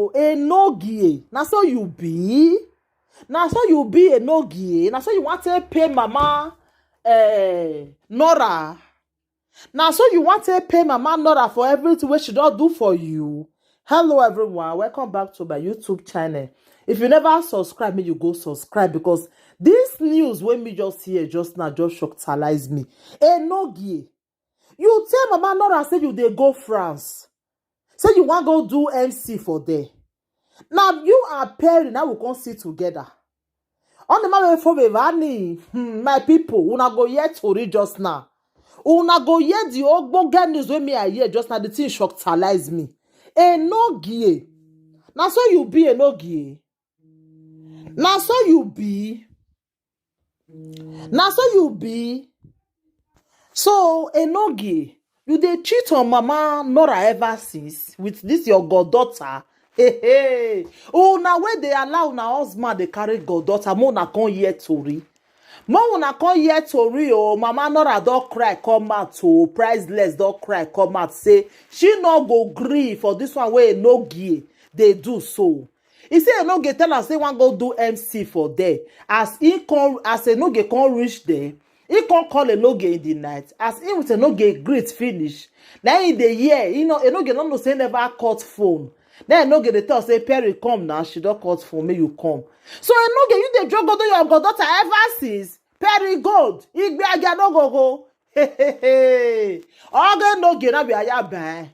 oh, Enogie. Na so you be. Na so you be Enogie. Na so you want to pay mama Nora. Na so you want to pay mama Nora for everything wey she don do for you. Hello everyone, welcome back to my YouTube channel. If you never subscribe, make you go subscribe because this news wey me just hear just now just shockalize me. Enogie, you tell mama Nora say you dey go France. Say you wan go do MC for there. Now you and Perry now we come sit together. On the man for me, my people, una go hear tori just now. Una go hear the ogbonge news wey me I hear just now. The thing shockalize me. Enogie, na so you be Enogie. Na so you be. Na so you be. So Enogie, you dey cheat on mama Nora ever since with this your goddaughter. Hey. Oh, now when they allow una husband they carry goddaughter, mo na come hear tori. Mo una come hear tori oh, mama Nora don cry come out oh, priceless don cry come out say she no go gree for this one wey Enogie dey do so. He say Enogie tell her say wan go do MC for there. As Enogie come reach there, he come call Enogie in the night. As he with Enogie greet finish, na in the year, Enogie no know say never cut phone. Then Enogie dey tell say Perry come now, she don cut phone, make you come. So Enogie, you dey drug go your goddaughter ever since. Perry gold, igbe aga no go. Oge Enogie na be ayaban.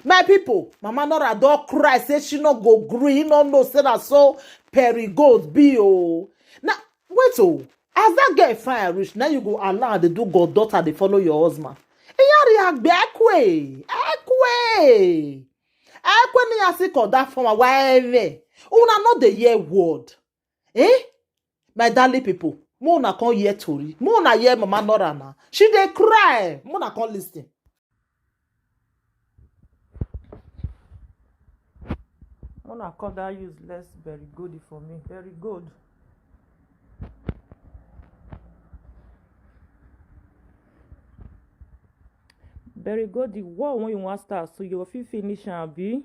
My people, mama Nora don cry say she no go gree, no know say na so Perry gold be oh. Now wait oh, as that girl fine reach, now you go allow her to do goddaughter dey follow your husband. Iyari agbe ekwe ni asiko that form whatever. Una no dey hear word. My darling people, mo na come hear tori. Mo na hear mama Nora na. She dey cry. Mo na come listen. Mo na call that useless very good for me. Very good. Very good. The war when you want start, so you fit finish and be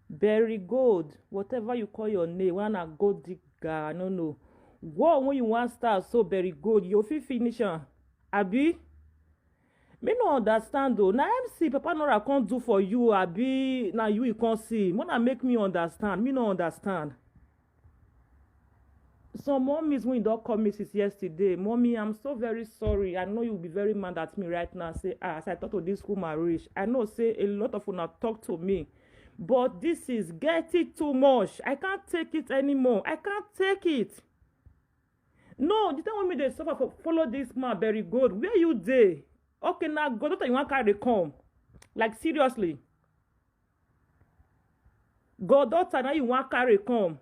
very good. Whatever you call your name, wanna go digger, I don't know. War when you want start, so very good. You fit finish and abi. Me no understand though. Now MC Papa Nora can't do for you, abi. Now you can't see. Wanna make me understand? Me no understand. Some mommies when you don't call me since yesterday. Mommy, I'm so very sorry. I know you'll be very mad at me right now. Say, as I talk to this woman rich. I know say a lot of una talk to me. But this is getting too much. I can't take it anymore. I can't take it. No, the time when me they suffer for follow this man very good. Where you dey? Okay, now goddaughter you want carry come. Like seriously. Goddaughter now you want carry come.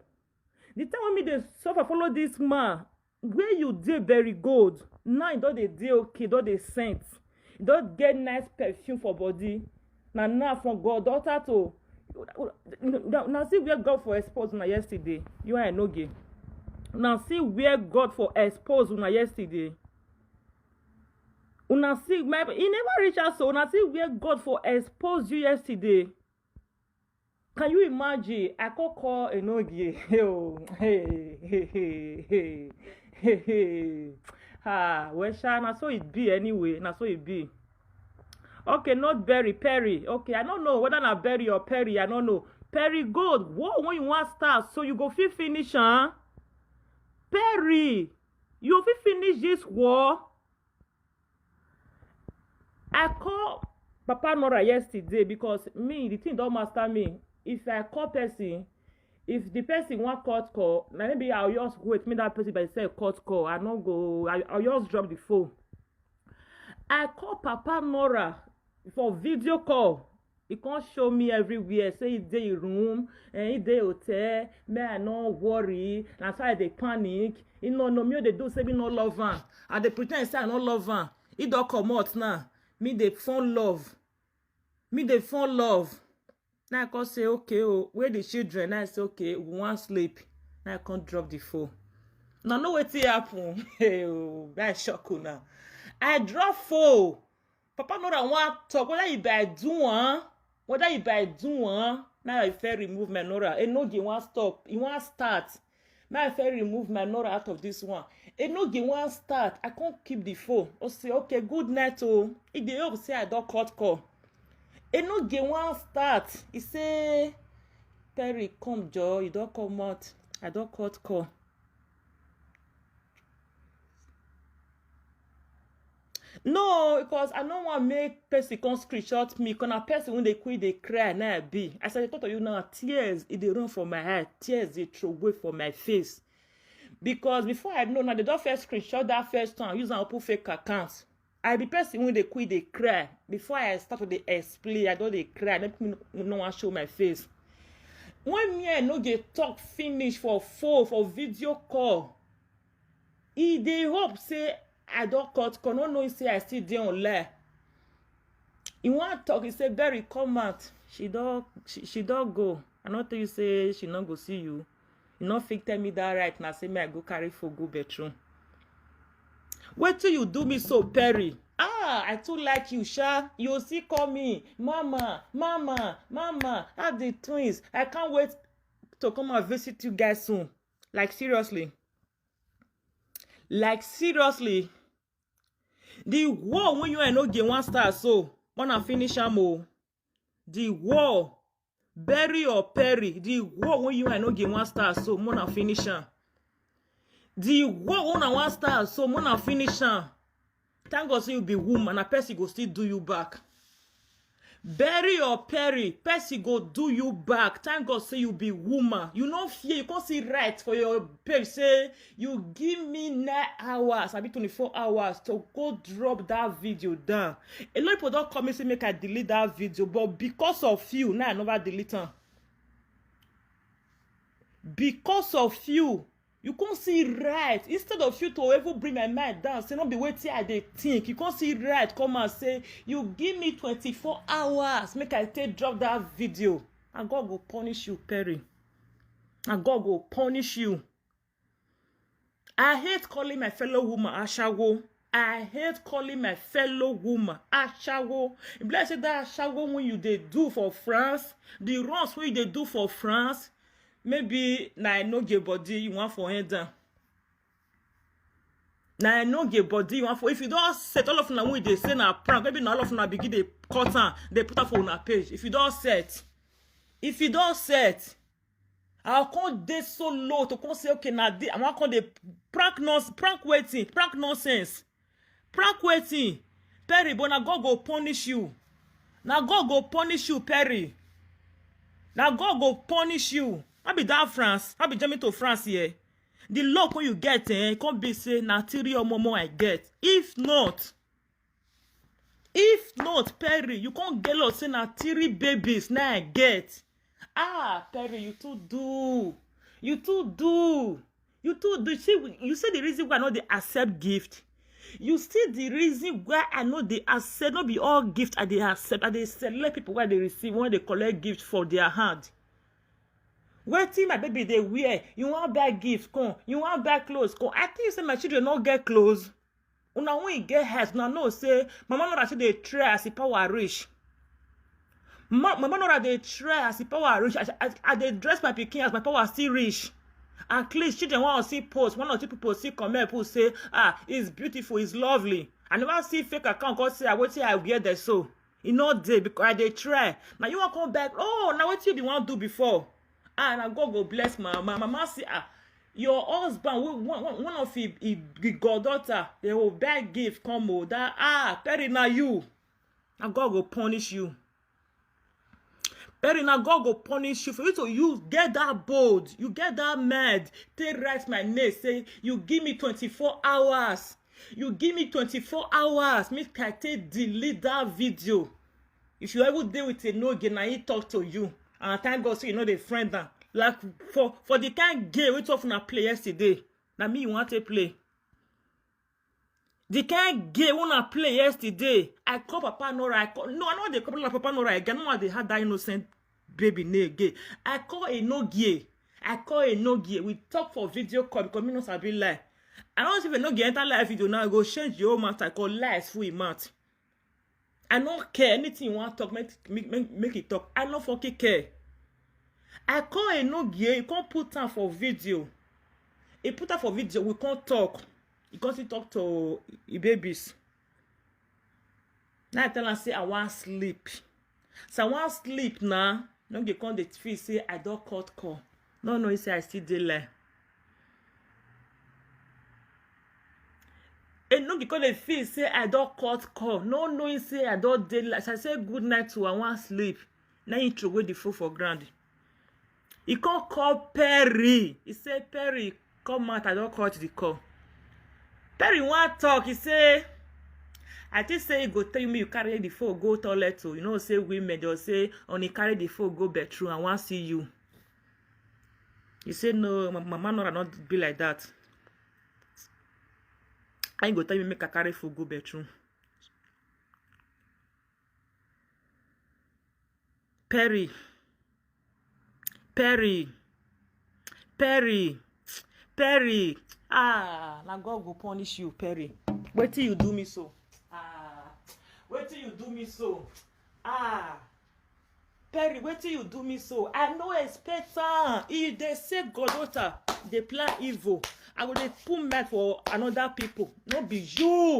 The time when me they suffer follow this man, where you dey very good. Now you don't dey okay, don't dey scent. You don't get nice perfume for body. Now from goddaughter to now see where God for expose una yesterday. You and Enogie. Now see where God for expose una yesterday. Una see my he never reach us so una see where God for expose you yesterday. Can you imagine? I could call Enogie. Well, na so it be anyway. Na so it be. Okay, not Perry. Okay, I don't know whether not Berry or Perry. I don't know. Perry good. What when you want start? So you go finish, huh? Perry, you finish this war. I call Papa Nora yesterday because me the thing don't master me. If I call person, if the person want cut call, now maybe I'll just wait. Me that person by say cut call. I not go. I'll just drop the phone. I call Papa Nora for video call. He can't show me everywhere. Say he dey room and he dey hotel. Me I no worry. That's why they panic. You know, no me they do say me no love her. And they pretend say I no love her. He don't come out now. Me they phone love. Now I can say okay, oh, where the children? Now I say okay, we want sleep. Now I can't drop the phone. Now no wetin happen. Hey, oh, that shock now. I drop phone. Papa Nora want talk whether you by do one, Now I fair remove my Nora. Enoge won't stop. He won't start. Now I fair remove my Nora out of this one. Enoge won't start. I can't keep the phone. I say, okay, good night. Oh, if they hope say I don't cut call. Enoge won't start. He say, Perry, come, Joe. You don't come out. I don't cut call. No, because I don't want to make person come screenshot me. Because a person when they quit, they cry. Now I be. I said, I thought of you now. Tears, they run from my head. Tears, they throw away from my face. Because before I know, now they don't first screenshot that first time. Use and open fake accounts. I be person when they quit, they cry. Before I start to they explain, I don't they cry. Let me no one show my face. When me and no get talk finish for phone, for video call, they hope say, I don't cut, no know say I still dey online. He want talk, he say, Berry, come out. She don't go. I not tell you say she not go see you. You not fit tell me that right now. Say me I go carry for go bedroom. Wait till you do me so, Perry. I too like you, Sha. You see call me, Mama, have the twins. I can't wait to come and visit you guys soon. Like seriously. The war when you ain't no get one star, so wanna finish am. The war, Berry or Perry. The war when you ain't no get one star, so wanna finish am. The war when one star, so wanna finish am. Thank God say you be woman, and Percy go still do you back. Berry or Perry, Percy go do you back. Thank God say you be woman. You no fear, you can't see right for your Perry. Say you give me 9 hours, I be 24 hours to go drop that video down. A lot of people don't come and say make I delete that video, but because of you, now I never delete them. Because of you, you can't see right. Instead of you to ever bring my mind down, say not be waiting I dey think. You can't see right. Come and say, you give me 24 hours. Make I take drop that video. And God will punish you, Perry. And God will punish you. I hate calling my fellow woman Ashawo. I hate calling my fellow woman Ashawo. If I say that Ashawo when you dey do for France, the runs when you dey do for France, maybe na I know your body you want for head down. Now I know your body you want for. If you don't set all of them when they say na prank, maybe not all of them begin they cut on, they put up on a page. If you don't set, I'll come dey so low to come say okay now I'm not call the prank waiting, Perry. But now God go punish you. Now God go punish you, Perry. Now God go punish you. I be down France. I be jumping to France here. The luck when you get, can't be say na 3 or more I get. If not, Perry, you can't get lost say na 3 babies now I get. Perry, you too do. You see, you say the reason why I know they accept gift. You see the reason why I know they accept, not be all gift I they accept, and they select people where they receive when they collect gift for their hand. Waiting my baby they wear, you want buy gift, come, you want buy clothes, come. I think you say my children not get clothes. Una when you get health, now no say, mama know that they try as the power rich. Mama know that they try as the power rich. I they dress my pikin as my power still rich. At least children want to see posts. 1 or 2 people see comment, people say, it's beautiful, it's lovely. I never see fake account cause say I wait till I wear that so. You know they because they try. Now you want to come back. Oh, now what you be want to do before? Now God go bless my mama see your husband one of his goddaughter they will buy gift come out that Perry now you. Now God go punish you. Perry, now God go punish you for you to use, get that bold, you get that mad, take write my name, say, you give me 24 hours. You give me 24 hours, make I take delete that video. If you ever deal with a no again, I talk to you. And thank God, so you know the friend now. Like, for the kind game we talk from play yesterday, now me, you want to play. The kind game when I play yesterday, I call Papa Nora. I know they call Papa Nora again. No, they had that innocent baby name gay. I call a no gay. We talk for video call because me not be lie. I don't even know get enter live video now. I go change your mouth. I call lies full mouth. I don't care anything you want to talk. Make it talk. I don't fucking care. I call Enogie, he can't put am for video. He put am for video, we can't talk. He can't talk to the babies. Now I tell am say I want sleep. So I want sleep now. No dey come dey feel say I don cut call. No, he say I still dey lie. And no because they feel say I don cut call. No, he say I don dey lie. So I say good night to I want sleep. Now he throw away the phone for ground. He can't call Perry. He say Perry, come out. I don't cut the call. Perry want talk. He say, I think say he go tell me you carry the phone go toilet too. You know say women just say only carry the phone go bedroom. I want see you. He say no, mama Nora not be like that. I go tell me make I carry phone go bedroom. Perry. Ah, now God go punish you, Perry. Wait till you do me so. Wait till you do me so. Perry, wait till you do me so. I no expect if they say Godota, they plan evil. I will put mad for another people. No be you.